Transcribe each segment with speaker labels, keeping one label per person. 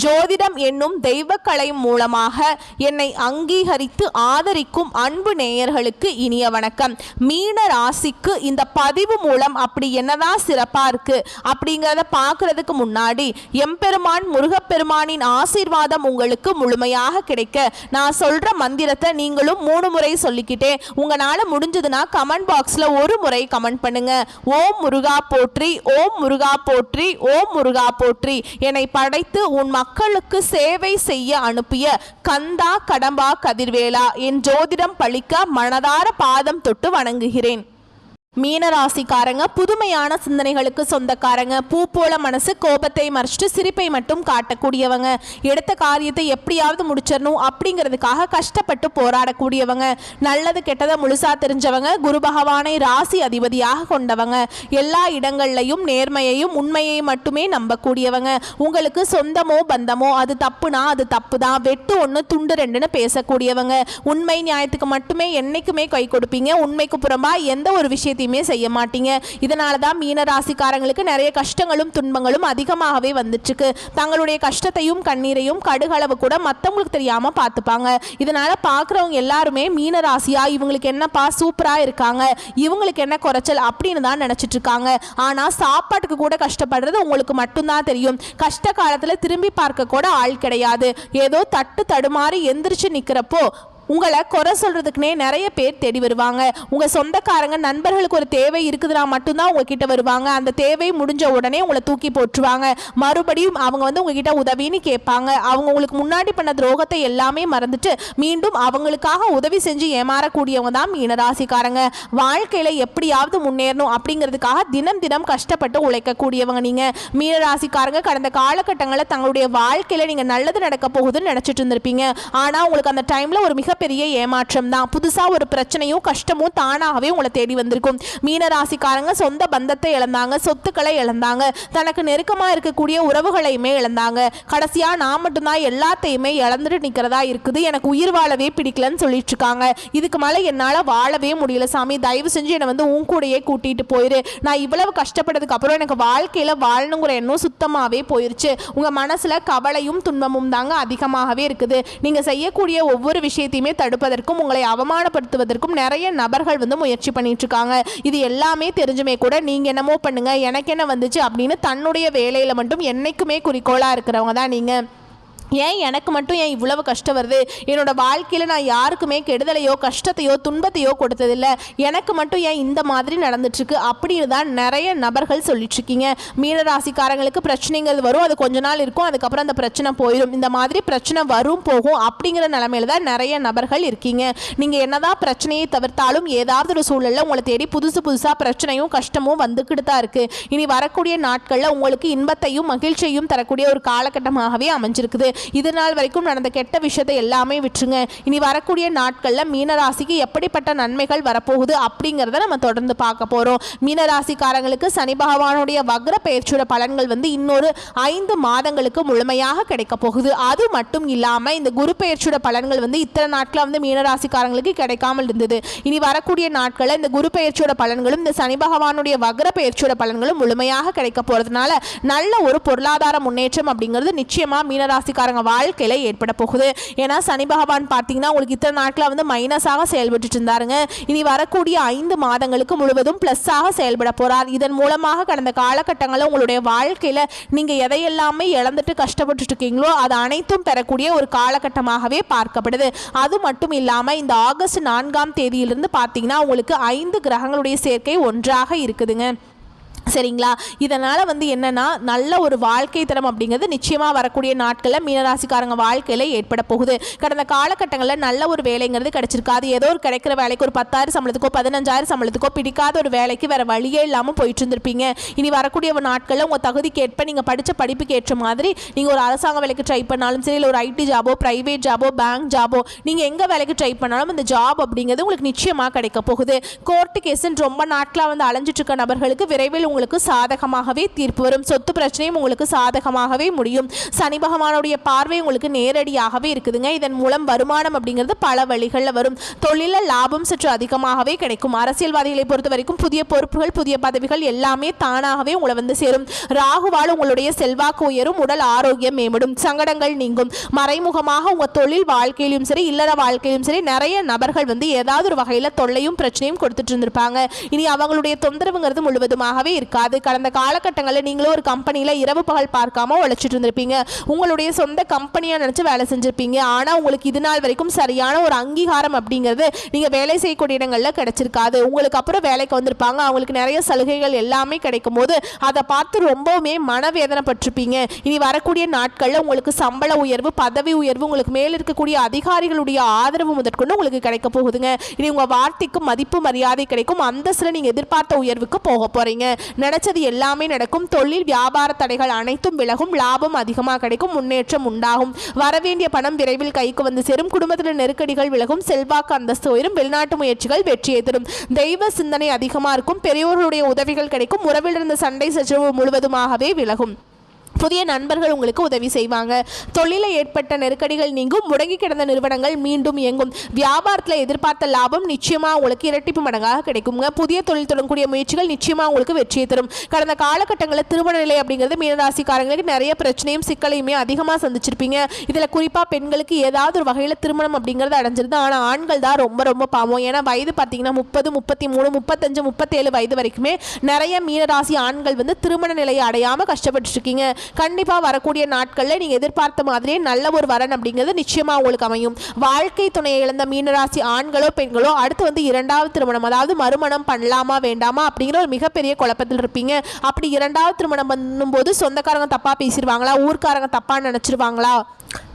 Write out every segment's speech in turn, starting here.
Speaker 1: ஜோதிடம் என்னும் தெய்வக்கலை மூலமாக என்னை அங்கீகரித்து ஆதரிக்கும் அன்பு நேயர்களுக்கு இனிய வணக்கம். மீன ராசிக்கு இந்த பதிவு மூலம் அப்படி என்னதான் சிறப்பா இருக்கு அப்படிங்கிறத பார்க்கறதுக்கு முன்னாடி எம்பெருமான் முருகப்பெருமானின் ஆசீர்வாதம் உங்களுக்கு முழுமையாக கிடைக்க நான் சொல்ற மந்திரத்தை நீங்களும் 3 முறை சொல்லிக்கிட்டே உங்களால முடிஞ்சதுன்னா கமெண்ட் பாக்ஸ்ல ஒரு முறை கமெண்ட் பண்ணுங்க. ஓம் முருகா போற்றி, ஓம் முருகா போற்றி, ஓம் முருகா போற்றி. என்னை படைத்து உன் மக்களுக்கு சேவை செய்ய அனுப்பிய கந்தா கடம்பா கதிர்வேலா, என் ஜோதிடம் பழிக்க மனதார பாதம் தொட்டு வணங்குகிறேன். மீனராசிக்காரங்க புதுமையான சிந்தனைகளுக்கு சொந்தக்காரங்க. பூ போல மனசு, கோபத்தை மறைச்சிட்டு சிரிப்பை மட்டும் காட்டக்கூடியவங்க. எடுத்த காரியத்தை எப்படியாவது முடிச்சிடணும் அப்படிங்கிறதுக்காக கஷ்டப்பட்டு போராடக்கூடியவங்க. நல்லது கெட்டதை முழுசா தெரிஞ்சவங்க. குரு பகவானை ராசி அதிபதியாக கொண்டவங்க. எல்லா இடங்கள்லையும் நேர்மையையும் உண்மையை மட்டுமே நம்பக்கூடியவங்க. உங்களுக்கு சொந்தமோ பந்தமோ அது தப்புனா அது தப்பு தான், வெட்டு ஒன்று துண்டு ரெண்டுன்னு பேசக்கூடியவங்க. உண்மை நியாயத்துக்கு மட்டுமே என்னைக்குமே கை கொடுப்பீங்க. உண்மைக்கு புறம்பா எந்த ஒரு விஷயத்தையும் செய்ய மாட்டீங்க. இதனால தான் மீன ராசிக்காரங்களுக்கு நிறைய கஷ்டங்களும் துன்பங்களும் அதிகமாகவே வந்துட்டு இருக்கு. தங்களுடைய கஷ்டத்தையும் கண்ணீரையும் கடுகளவு கூட மற்றவங்களுக்கு தெரியாம பார்த்துப்பாங்க. இதனால பார்க்குறவங்க எல்லாருமே மீன ராசியா இவங்களுக்கு என்னப்பா சூப்பரா இருக்காங்க, இவங்களுக்கு என்ன குறைச்சல் அப்படின்னு தான் நினைச்சிட்டு இருக்காங்க. ஆனா சாப்பாட்டுக்கு கூட கஷ்டப்படுறது உங்களுக்கு மட்டும்தான் தெரியும். கஷ்ட காலத்துல திரும்பி பார்க்க கூட ஆள் கிடையாது. ஏதோ தட்டு தடுமாறி எந்திரிச்சு நிக்கிறப்போ உங்களை குறை சொல்கிறதுக்குனே நிறைய பேர் தேடி வருவாங்க. உங்கள் சொந்தக்காரங்க நண்பர்களுக்கு ஒரு தேவை இருக்குதுன்னா மட்டும்தான் உங்ககிட்ட வருவாங்க. அந்த தேவை முடிஞ்ச உடனே உங்களை தூக்கி போட்டுருவாங்க. மறுபடியும் அவங்க உங்ககிட்ட உதவின்னு கேட்பாங்க. அவங்க உங்களுக்கு முன்னாடி பண்ண துரோகத்தை எல்லாமே மறந்துட்டு மீண்டும் அவங்களுக்காக உதவி செஞ்சு ஏமாறக்கூடியவங்க தான் மீனராசிக்காரங்க. வாழ்க்கையில் எப்படியாவது முன்னேறணும் அப்படிங்கிறதுக்காக தினம் தினம் கஷ்டப்பட்டு உழைக்கக்கூடியவங்க நீங்கள். மீனராசிக்காரங்க கடந்த காலகட்டங்களில் தங்களுடைய வாழ்க்கையில் நீங்கள் நல்லது நடக்க போகுதுன்னு நினச்சிட்டு இருந்திருப்பீங்க. ஆனால் உங்களுக்கு அந்த டைமில் ஒரு மிக பெரிய ஏமாற்றம் தான். புதுசா ஒரு பிரச்சனையும் கஷ்டமும் தானாகவே உங்களை தேடி வந்திருக்கும். மீனராசிக்காரங்க சொந்த பந்தத்தை இழந்தாங்க, சொத்துக்களை இழந்தாங்க, தனக்கு நெருக்கமா இருக்கக்கூடிய உறவுகளையுமே இழந்தாங்க. கடைசியா நான் மட்டும்தான் எல்லாத்தையுமே இழந்துட்டு நிக்கிறதா இருக்குது, எனக்கு உயிர் வாழவே பிடிக்கலன்னு சொல்லிட்டு இருக்காங்க. இதுக்கு மேல என்னால வாழவே முடியல சாமி, தயவு செஞ்சு என்னை உன் கூடையே கூட்டிட்டு போயிரு. நான் இவ்வளவு கஷ்டப்பட்டதுக்கு அப்புறம் எனக்கு வாழ்க்கையில வாழணுங்கிற எண்ணம் சுத்தமாவே போயிருச்சு. உங்க மனசுல கவலையும் துன்பமும் தாங்க அதிகமாகவே இருக்குது. நீங்க செய்யக்கூடிய ஒவ்வொரு விஷயத்தையுமே தடுப்பதற்கும் உங்களை அவமானப்படுத்துவதற்கும் நிறைய நபர்கள் முயற்சி பண்ணிட்டு இருக்காங்க. இது எல்லாமே தெரிஞ்சுமே கூட நீங்க என்னமோ பண்ணுங்க, எனக்கு என்ன வந்துச்சு அப்படின்னு தன்னுடைய வேலையில மட்டும் என்னைக்குமே குறிக்கோளா இருக்கிறவங்க தான் நீங்க. ஏன் எனக்கு மட்டும் ஏன் இவ்வளவு கஷ்டம் வருது, என்னோட வாழ்க்கையில் நான் யாருக்குமே கெடுதலையோ கஷ்டத்தையோ துன்பத்தையோ கொடுத்ததில்லை, எனக்கு மட்டும் ஏன் இந்த மாதிரி நடந்துட்டுருக்கு அப்படின்னு தான் நிறைய நபர்கள் சொல்லிட்டுருக்கீங்க. மீனராசிக்காரங்களுக்கு பிரச்சனைகள் வரும், அது கொஞ்ச நாள் இருக்கும், அதுக்கப்புறம் அந்த பிரச்சனை போயிடும். இந்த மாதிரி பிரச்சனை வரும் போகும் அப்படிங்கிற நிலைமையில தான் நிறைய நபர்கள் இருக்கீங்க. நீங்கள் என்னதான் பிரச்சனையை தவிர்த்தாலும் ஏதாவது ஒரு சூழலில் உங்களை தேடி புதுசாக பிரச்சனையும் கஷ்டமும் வந்துக்கிட்டு தான் இருக்குது. இனி வரக்கூடிய நாட்களில் உங்களுக்கு இன்பத்தையும் மகிழ்ச்சியையும் தரக்கூடிய ஒரு காலகட்டமாகவே அமைஞ்சிருக்குது. இது நாள் வரைக்கும் நடந்த கெட்ட விஷயத்தை எல்லாமே விட்டுருங்க. இனி வரக்கூடிய நாட்களில் மீனராசிக்கு எப்படிப்பட்ட நன்மைகள் வரப்போகுது அப்படிங்கிறத நம்ம தொடர்ந்து பார்க்க போகிறோம். மீனராசிக்காரங்களுக்கு சனி பகவானுடைய வக்ர பெயர்ச்சியோட பலன்கள் இன்னொரு 5 மாதங்களுக்கு முழுமையாக கிடைக்க போகுது. அது மட்டும் இல்லாமல் இந்த குரு பெயர்ச்சியோட பலன்கள் இத்தனை நாட்களாக மீனராசிக்காரங்களுக்கு கிடைக்காமல் இருந்தது. இனி வரக்கூடிய நாட்களில் இந்த குரு பெயர்ச்சியோட பலன்களும் இந்த சனி பகவானுடைய வக்ர பெயர்ச்சியோட பலன்களும் முழுமையாக கிடைக்க போகிறதுனால நல்ல ஒரு பொருளாதார முன்னேற்றம் அப்படிங்கிறது நிச்சயமாக மீனராசிக்காரங்க வாழ்க்கையில ஏற்பட போகுது. ஏன்னா சனி பகவான் பார்த்தீங்கன்னா உங்களுக்கு இத்தனை நாட்கள மைனஸாக செயல்பட்டு இருந்தாருங்க. இனி வரக்கூடிய 5 மாதங்களுக்கு முழுவதும் பிளஸ்ஸாக செயல்பட போறார். இதன் மூலமாக கடந்த காலகட்டங்களில் உங்களுடைய வாழ்க்கையில நீங்க எதையெல்லாமே இழந்துட்டு கஷ்டப்பட்டு இருக்கீங்களோ அது அனைத்தும் பெறக்கூடிய ஒரு காலகட்டமாகவே பார்க்கப்படுது. அது மட்டும் இல்லாம இந்த ஆகஸ்ட் 4ஆம் தேதியிலிருந்து பார்த்தீங்கன்னா உங்களுக்கு 5 கிரகங்களுடைய சேர்க்கை ஒன்றாக இருக்குதுங்க. சரிங்களா? இதனால் என்னென்னா நல்ல ஒரு வாழ்க்கை தரம் அப்படிங்கிறது நிச்சயமாக வரக்கூடிய நாட்களில் மீனராசிக்காரங்க வாழ்க்கையில் ஏற்பட போகுது. கடந்த காலகட்டங்களில் நல்ல ஒரு வேலைங்கிறது கிடைச்சிருக்காது. ஏதோ ஒரு கிடைக்கிற வேலைக்கு ஒரு 10,000 சம்பளத்துக்கோ 15,000 சம்பளத்துக்கோ பிடிக்காத ஒரு வேலைக்கு வேறு வழியே இல்லாமல் போயிட்டு இருந்திருப்பீங்க. இனி வரக்கூடிய நாட்களில் உங்கள் தகுதிக்கு ஏற்ப நீங்கள் படித்த படிப்புக்கு ஏற்ற மாதிரி நீங்கள் ஒரு அரசாங்க வேலைக்கு ட்ரை பண்ணாலும் சரி, இல்லை ஒரு ஐடி ஜாபோ ப்ரைவேட் ஜாபோ பேங்க் ஜாபோ நீங்கள் எங்கே வேலைக்கு ட்ரை பண்ணாலும் இந்த ஜாப் அப்படிங்கிறது உங்களுக்கு நிச்சயமாக கிடைக்க போகுது. கோர்ட்டு கேஸுன்னு ரொம்ப நாட்களாக அலைஞ்சிட்டு இருக்க நபர்களுக்கு விரைவில் உங்களுக்கு சாதகமாகவே தீர்ப்பு வரும். சொத்து பிரச்சனையும் உங்களுக்கு சாதகமாகவே முடியும். சனி பகவானுடைய பார்வை உங்களுக்கு நேரடியாகவே இருக்குதுங்க. இதன் மூலம் வருமானம் அப்படிங்கிறது பல வழிகளில் வரும். தொழில லாபம் சற்று அதிகமாகவே கிடைக்கும். அரசியல்வாதிகளை பொறுத்த வரைக்கும் புதிய பொறுப்புகள், புதிய பதவிகள் எல்லாமே தானாகவே உங்களை வந்து சேரும். ராகுவால் உங்களுடைய செல்வாக்கு உயரும், உடல் ஆரோக்கியம் மேம்படும், சங்கடங்கள் நீங்கும். மறைமுகமாக உங்க தொழில் வாழ்க்கையிலும் சரி, இல்லற வாழ்க்கையிலும் சரி, நிறைய நபர்கள் வந்து ஏதாவது ஒரு வகையில் தொல்லையும் பிரச்சனையும் கொடுத்துட்டு இருந்திருப்பாங்க. இனி அவங்களுடைய தொந்தரவுங்கிறது முழுவதுமாகவே இருக்காது. கடந்த காலகட்டங்களில் நீங்களும் ஒரு கம்பெனியில் இரவு பகல் பார்க்காம உழைச்சிட்டு இருந்திருப்பீங்க. உங்களுடைய சொந்த கம்பெனியாக நினச்சி வேலை செஞ்சுருப்பீங்க. ஆனால் உங்களுக்கு இது நாள் வரைக்கும் சரியான ஒரு அங்கீகாரம் அப்படிங்கிறது நீங்கள் வேலை செய்யக்கூடிய இடங்களில் கிடைச்சிருக்காது. உங்களுக்கு அப்புறம் வேலைக்கு வந்திருப்பாங்க. அவங்களுக்கு நிறைய சலுகைகள் எல்லாமே கிடைக்கும் போது அதை பார்த்து ரொம்பவுமே மனவேதனைப்பட்டிருப்பீங்க. இனி வரக்கூடிய நாட்களில் உங்களுக்கு சம்பள உயர்வு, பதவி உயர்வு, உங்களுக்கு மேல் இருக்கக்கூடிய அதிகாரிகளுடைய ஆதரவு முதற்கொண்டு உங்களுக்கு கிடைக்க போகுதுங்க. இனி உங்கள் வார்த்தைக்கு மதிப்பு மரியாதை கிடைக்கும். அந்தஸ்தில் நீங்கள் எதிர்பார்த்த உயர்வுக்கு போக போறீங்க. நினைச்சது எல்லாமே நடக்கும். தொழில் வியாபார தடைகள் அனைத்தும் விலகும். லாபம் அதிகமாக கிடைக்கும். முன்னேற்றம் உண்டாகும். வரவேண்டிய பணம் விரைவில் கைக்கு வந்து சேரும். குடும்பத்தில் நெருக்கடிகள் விலகும். செல்வாக்கு அந்தஸ்து உயரும். வெளிநாட்டு முயற்சிகள் வெற்றியை தரும். தெய்வ சிந்தனை அதிகமாக இருக்கும். பெரியோர்களுடைய உதவிகள் கிடைக்கும். உறவில் இருந்த சண்டை சச்சரவு முழுவதுமாகவே விலகும். புதிய நண்பர்கள் உங்களுக்கு உதவி செய்வாங்க. தொழிலில் ஏற்பட்ட நெருக்கடிகள் நீங்கும். முடங்கி கிடந்த நிறுவனங்கள் மீண்டும் இயங்கும். வியாபாரத்தில் எதிர்பார்த்த லாபம் நிச்சயமாக உங்களுக்கு இரட்டிப்பு மடங்காக கிடைக்குங்க. புதிய தொழில் தொடங்கக்கூடிய முயற்சிகள் நிச்சயமாக உங்களுக்கு வெற்றியை தரும். கடந்த காலகட்டங்களில் திருமண நிலை அப்படிங்கிறது மீனராசிக்காரங்களுக்கு நிறைய பிரச்சனையும் சிக்கலையுமே அதிகமாக சந்திச்சிருப்பீங்க. இதில் குறிப்பாக பெண்களுக்கு ஏதாவது ஒரு வகையில் திருமணம் அப்படிங்கிறது அடைஞ்சிருது. ஆனால் ஆண்கள் தான் ரொம்ப ரொம்ப பாவம். ஏன்னா வயது பார்த்தீங்கன்னா 30, 33, 35, 37 வயது வரைக்குமே நிறைய மீனராசி ஆண்கள் வந்து திருமண நிலையை அடையாமல் கஷ்டப்பட்டு இருக்கீங்க. கண்டிப்பாக வரக்கூடிய நாட்களில் நீங்கள் எதிர்பார்த்த மாதிரியே நல்ல ஒரு வரன் அப்படிங்கிறது நிச்சயமாக உங்களுக்கு அமையும். வாழ்க்கை துணையை இழந்த மீனராசி ஆண்களோ பெண்களோ அடுத்து வந்து இரண்டாவது திருமணம், அதாவது மறுமணம் பண்ணலாமா வேண்டாமா அப்படிங்கிற ஒரு மிகப்பெரிய குழப்பத்தில் இருப்பீங்க. அப்படி இரண்டாவது திருமணம் பண்ணும்போது சொந்தக்காரங்க தப்பாக பேசிடுவாங்களா, ஊர்க்காரங்க தப்பாக நினச்சிருவாங்களா,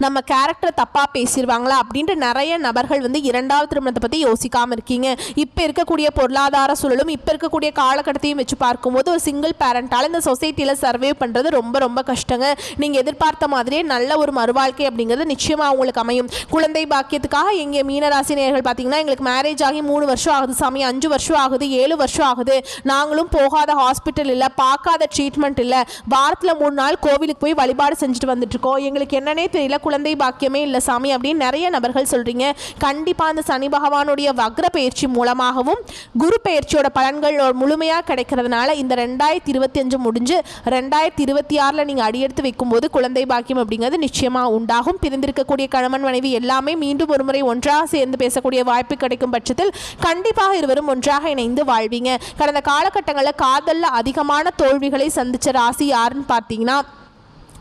Speaker 1: நம்ம கேரக்டர் தப்பாக பேசிடுவாங்களா அப்படின்ட்டு நிறைய நபர்கள் வந்து இரண்டாவது திருமணத்தை பற்றி யோசிக்காமல் இருக்கீங்க. இப்போ இருக்கக்கூடிய பொருளாதார சூழலும் இப்போ இருக்கக்கூடிய காலகட்டத்தையும் வச்சு பார்க்கும்போது ஒரு சிங்கிள் பேரண்டால் இந்த சொசைட்டியில் சர்வே பண்ணுறது ரொம்ப ரொம்ப கஷ்டங்க. நீங்கள் எதிர்பார்த்த மாதிரியே நல்ல ஒரு மறுவாழ்க்கை அப்படிங்கிறது நிச்சயமாக உங்களுக்கு அமையும். குழந்தை பாக்கியத்துக்காக எங்கள் மீனராசி நேயர்கள் பார்த்தீங்கன்னா எங்களுக்கு மேரேஜ் ஆகி 3 வருஷம் ஆகுது சாமி, 5 வருஷம் ஆகுது, 7 வருஷம் ஆகுது, நாங்களும் போகாத ஹாஸ்பிட்டல் இல்லை, பார்க்காத ட்ரீட்மெண்ட் இல்லை, வாரத்தில் 3 நாள் கோவிலுக்கு போய் வழிபாடு செஞ்சுட்டு வந்துட்டு இருக்கோம், எங்களுக்கு என்னன்னே தெரியல, குழந்தை பாக்கியமே இல்லை சாமி அப்படின்னு நிறைய நபர்கள் சொல்றீங்க. கண்டிப்பா அந்த சனி பகவானுடைய வக்ர பயிற்சி மூலமாகவும் குரு பயிற்சியோட பலன்கள் முழுமையாக கிடைக்கிறதுனால இந்த 2025 முடிஞ்சு 2026 நீங்க அடியெடுத்து வைக்கும்போது குழந்தை பாக்கியம் அப்படிங்கிறது நிச்சயமா உண்டாகும். பிரிந்திருக்கக்கூடிய கணவன் மனைவி எல்லாமே மீண்டும் ஒரு முறை ஒன்றாக சேர்ந்து பேசக்கூடிய வாய்ப்பு கிடைக்கும் பட்சத்தில் கண்டிப்பாக இருவரும் ஒன்றாக இணைந்து வாழ்வீங்க. கடந்த காலகட்டங்களில் காதல்ல அதிகமான தோல்விகளை சந்திச்ச ராசி யாருன்னு பார்த்தீங்கன்னா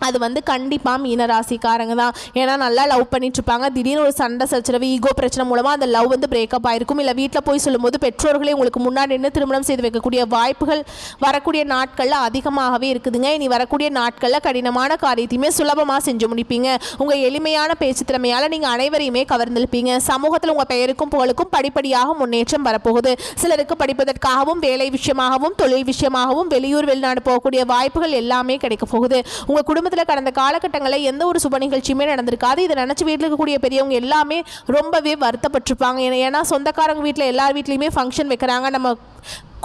Speaker 1: அது வந்து கண்டிப்பாக மீனராசிக்காரங்க தான். ஏன்னா நல்லா லவ் பண்ணிட்டு இருப்பாங்க. திடீர்னு ஒரு சண்டை சச்சரவு, ஈகோ பிரச்சனை மூலமாக அந்த லவ் வந்து பிரேக்கப் ஆயிருக்கும். இல்லை வீட்டில் போய் சொல்லும்போது பெற்றோர்களே உங்களுக்கு முன்னாடி நின்று திருமணம் செய்து வைக்கக்கூடிய வாய்ப்புகள் வரக்கூடிய நாட்களில் அதிகமாகவே இருக்குதுங்க. இனி வரக்கூடிய நாட்களில் கடினமான காரியத்தையுமே சுலபமாக செஞ்சு முடிப்பீங்க. உங்கள் எளிமையான பேச்சு திறமையால் நீங்கள் அனைவரையுமே கவர்ந்திருப்பீங்க. சமூகத்தில் உங்கள் பெயருக்கும் புகழுக்கும் படிப்படியாக முன்னேற்றம் வரப்போகுது. சிலருக்கு படிப்பதற்காகவும் வேலை விஷயமாகவும் தொழில் விஷயமாகவும் வெளியூர் வெளிநாடு போகக்கூடிய வாய்ப்புகள் எல்லாமே கிடைக்க போகுது. உங்கள் குடும்பத்தில் கடந்த காலகட்டங்களில் எந்த ஒரு சுப நிகழ்ச்சியுமே நடந்திருக்காது. இதை நினச்சி வீட்டில் இருக்கக்கூடிய பெரியவங்க எல்லாமே ரொம்பவே வருத்தப்பட்டிருப்பாங்க. ஏன்னா சொந்தக்காரங்க வீட்டில் எல்லார் வீட்லேயுமே ஃபங்க்ஷன் வைக்கிறாங்க, நம்ம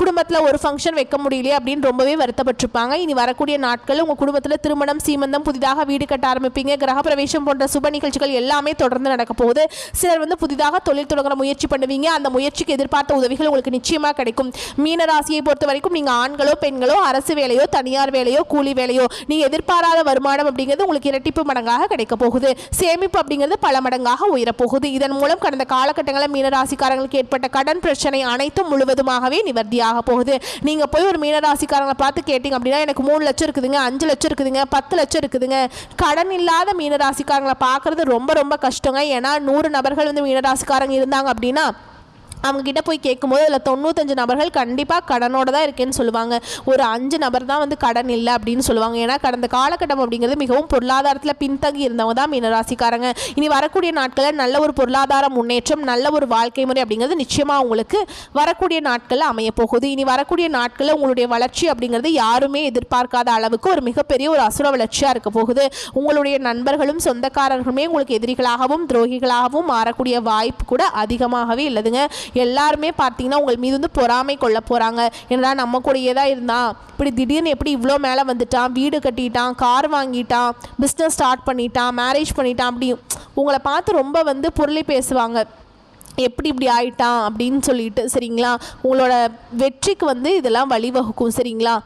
Speaker 1: குடும்பத்தில் ஒரு ஃபங்க்ஷன் வைக்க முடியலையே அப்படின்னு ரொம்பவே வருத்தப்பட்டிருப்பாங்க. இனி வரக்கூடிய நாட்கள் உங்கள் குடும்பத்தில் திருமணம், சீமந்தம், புதிதாக வீடு கட்ட ஆரம்பிப்பீங்க. கிரகப்பிரவேசம் போன்ற சுப நிகழ்ச்சிகள் எல்லாமே தொடர்ந்து நடக்க போகுது. சிலர் வந்து புதிதாக தொழில் தொடங்குற முயற்சி பண்ணுவீங்க. அந்த முயற்சிக்கு எதிர்பார்த்த உதவிகள் உங்களுக்கு நிச்சயமாக கிடைக்கும். மீனராசியை பொறுத்த வரைக்கும் நீங்கள் ஆண்களோ பெண்களோ அரசு வேலையோ தனியார் வேலையோ கூலி வேலையோ நீங்கள் எதிர்பாராத வருமானம் அப்படிங்கிறது உங்களுக்கு இரட்டிப்பு மடங்காக கிடைக்க போகுது. சேமிப்பு அப்படிங்கிறது பல மடங்காக உயரப்போகுது. இதன் மூலம் கடந்த காலகட்டங்களில் மீனராசிக்காரங்களுக்கு ஏற்பட்ட கடன் பிரச்சனை அனைத்தும் முழுவதுமாகவே நிவர்த்தியாக போகுது. நீங்க போய் ஒரு மீனராசிக்காரங்களை பார்த்து கேட்டீங்க அப்படின்னா எனக்கு 3 லட்சம் இருக்குதுங்க, 5 லட்சம் இருக்குதுங்க, 10 லட்சம் இருக்குதுங்க. கடன் இல்லாத மீனராசிக்காரங்களை பார்க்கறது ரொம்ப ரொம்ப கஷ்டங்க. ஏன்னா 100 நபர்கள் வந்து மீனராசிக்காரங்க இருந்தாங்க அப்படின்னா அவங்ககிட்ட போய் கேட்கும்போது அதில் 95 நபர்கள் கண்டிப்பாக கடனோடு தான் இருக்கேன்னு சொல்லுவாங்க. ஒரு 5 நபர் தான் வந்து கடன் இல்லை அப்படின்னு சொல்லுவாங்க. ஏன்னா கடந்த காலகட்டம் அப்படிங்கிறது மிகவும் பொருளாதாரத்தில் பின்தங்கி இருந்தவங்க தான் மீனராசிக்காரங்க. இனி வரக்கூடிய நாட்களில் நல்ல ஒரு பொருளாதார முன்னேற்றம், நல்ல ஒரு வாழ்க்கை முறை அப்படிங்கிறது நிச்சயமாக உங்களுக்கு வரக்கூடிய நாட்களில் அமைய போகுது. இனி வரக்கூடிய நாட்களில் உங்களுடைய வளர்ச்சி அப்படிங்கிறது யாருமே எதிர்பார்க்காத அளவுக்கு ஒரு மிகப்பெரிய ஒரு அசுர வளர்ச்சியாக இருக்க போகுது. உங்களுடைய நண்பர்களும் சொந்தக்காரர்களுமே உங்களுக்கு எதிரிகளாகவும் துரோகிகளாகவும் மாறக்கூடிய வாய்ப்பு கூட அதிகமாகவே இல்லதுங்க. எல்லாருமே பார்த்தீங்கன்னா உங்கள் மீது வந்து பொறாமை கொள்ள போகிறாங்க. ஏன்னா நம்ம கூடயே தான் இருந்தான், இப்படி திடீர்னு எப்படி இவ்வளோ மேலே வந்துட்டான், வீடு கட்டிட்டான், கார் வாங்கிட்டான், பிஸ்னஸ் ஸ்டார்ட் பண்ணிட்டான், மேரேஜ் பண்ணிட்டான், அப்படி உங்களை பார்த்து ரொம்ப வந்து புரளி பேசுவாங்க, எப்படி இப்படி ஆயிட்டான் அப்படின்னு சொல்லிட்டு. சரிங்களா, உங்களோட வெற்றிக்கு வந்து இதெல்லாம் வழிவகுக்கும். சரிங்களா,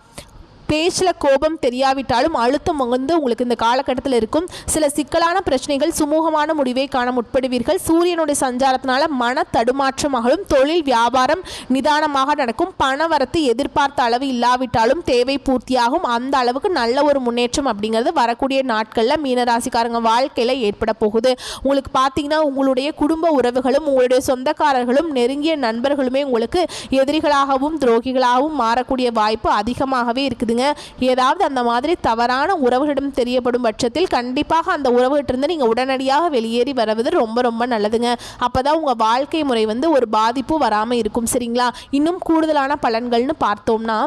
Speaker 1: பேச்சில் கோபம் தெரியாவிட்டாலும் அழுத்தம் வந்து உங்களுக்கு இந்த காலகட்டத்தில் இருக்கும். சில சிக்கலான பிரச்சனைகள் சுமூகமான முடிவை காண முற்படுவீர்கள். சூரியனுடைய சஞ்சாரத்தினால மன தடுமாற்றமாகவும் தொழில் வியாபாரம் நிதானமாக நடக்கும். பணவரத்து எதிர்பார்த்த அளவு இல்லாவிட்டாலும் தேவை பூர்த்தியாகும். அந்த அளவுக்கு நல்ல ஒரு முன்னேற்றம் அப்படிங்கிறது வரக்கூடிய நாட்களில் மீனராசிக்காரங்க வாழ்க்கையில் ஏற்பட போகுது. உங்களுக்கு பார்த்தீங்கன்னா உங்களுடைய குடும்ப உறவுகளும் உங்களுடைய சொந்தக்காரர்களும் நெருங்கிய நண்பர்களுமே உங்களுக்கு எதிரிகளாகவும் துரோகிகளாகவும் மாறக்கூடிய வாய்ப்பு அதிகமாகவே இருக்குதுங்க. ஏதாவது அந்த மாதிரி தவறான உறவுகளிடம் தெரியப்படும் பட்சத்தில் கண்டிப்பாக அந்த உறவுகிட்டிருந்து நீங்கள் உடனடியாக வெளியேறி வருவது ரொம்ப ரொம்ப நல்லதுங்க. அப்போதான் உங்கள் வாழ்க்கை முறை வந்து ஒரு பாதிப்பு வராமல் இருக்கும். சரிங்களா, இன்னும் கூடுதலான பலன்கள்னு பார்த்தோம்னா,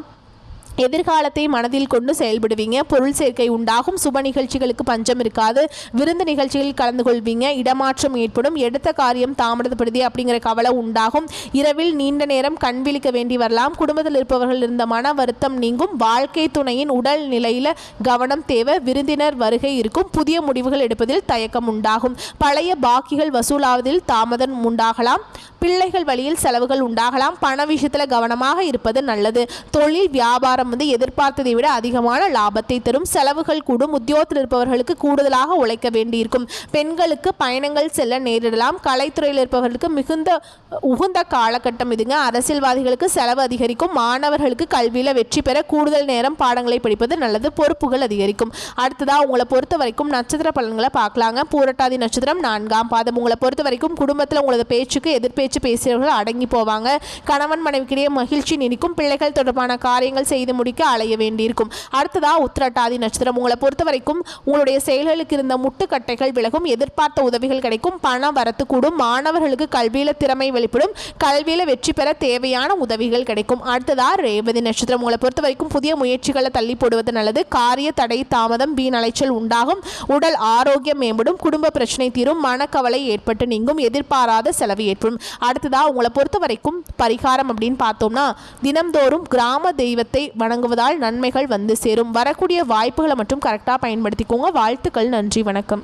Speaker 1: எதிர்காலத்தை மனதில் கொண்டு செயல்படுவீங்க. பொருள் சேர்க்கை உண்டாகும். சுப நிகழ்ச்சிகளுக்கு பஞ்சம் இருக்காது. விருந்து நிகழ்ச்சிகளில் கலந்து கொள்வீங்க. இடமாற்றம் ஏற்படும். எடுத்த காரியம் தாமதப்படுத்தி அப்படிங்கிற கவலை உண்டாகும். இரவில் நீண்ட நேரம் கண் விழிக்க வேண்டி வரலாம். குடும்பத்தில் இருப்பவர்கள் இருந்த மன வருத்தம் நீங்கும். வாழ்க்கை துணையின் உடல் நிலையில் கவனம் தேவை. விருந்தினர் வருகை இருக்கும். புதிய முடிவுகள் எடுப்பதில் தயக்கம் உண்டாகும். பழைய பாக்கிகள் வசூலாவதில் தாமதம் உண்டாகலாம். பிள்ளைகள் வழியில் செலவுகள் உண்டாகலாம். பண விஷயத்தில் கவனமாக இருப்பது நல்லது. தொழில் வியாபாரம் வந்து எதிர்பார்த்ததை விட அதிகமான லாபத்தை தரும். செலவுகள் கூடும். உத்தியோகத்தில் இருப்பவர்களுக்கு கூடுதலாக உழைக்க வேண்டியிருக்கும். பெண்களுக்கு பயணங்கள் செல்ல நேரிடலாம். கலைத்துறையில் இருப்பவர்களுக்கு உகுந்த காலகட்டம் இதுங்க. அரசியல்வாதிகளுக்கு செலவு அதிகரிக்கும். மாணவர்களுக்கு கல்வியில் வெற்றி பெற கூடுதல் நேரம் பாடங்களை படிப்பது நல்லது. பொறுப்புகள் அதிகரிக்கும். அடுத்ததாக உங்களை பொறுத்த வரைக்கும் நட்சத்திர பலன்களை பார்க்கலாங்க. பூரட்டாதி நட்சத்திரம் 4ஆம் பாதம். உங்களை பொறுத்த வரைக்கும் குடும்பத்தில் உங்களது பேச்சுக்கு எதிர்பேச்சு பேசியவர்கள் அடங்கி போவாங்க. கணவன் மனைவிக்கிடையே மகிழ்ச்சி நீடிக்கும். பிள்ளைகள் தொடர்பான காரியங்கள் செய்து முடிக்க அலைய வேண்டியிருக்கும். அடுத்ததா உத்திரட்டாதி நட்சத்திரம். உங்களை பொறுத்த வரைக்கும் உங்களுடைய செயல்களுக்கு இருந்த முட்டுக்கட்டைகள் விலகும். எதிர்பார்த்த உதவிகள் கிடைக்கும். பண வரத்து கூடும். மாணவர்களுக்கு கல்வியில திறமை வெளிப்படும். கல்வியில வெற்றி பெற தேவையான உதவிகள் கிடைக்கும். அடுத்ததா ரேவதி நட்சத்திரம். உங்களை பொறுத்த வரைக்கும் புதிய முயற்சிகளை தள்ளி போடுவது நல்லது. காரிய தடை தாமதம் வீண் அலைச்சல் உண்டாகும். உடல் ஆரோக்கியம் மேம்படும். குடும்ப பிரச்சனை தீரும். மனக்கவலை ஏற்பட்டு நீங்கும். எதிர்பாராத செலவு ஏற்படும். அடுத்ததா உங்களை பொறுத்த வரைக்கும் பரிகாரம் அப்படின்னு பார்த்தோம்னா, தினம்தோறும் கிராம தெய்வத்தை வணங்குவதால் நன்மைகள் வந்து சேரும். வரக்கூடிய வாய்ப்புகளை மட்டும் கரெக்டாக பயன்படுத்திக்கோங்க. வாழ்த்துக்கள். நன்றி, வணக்கம்.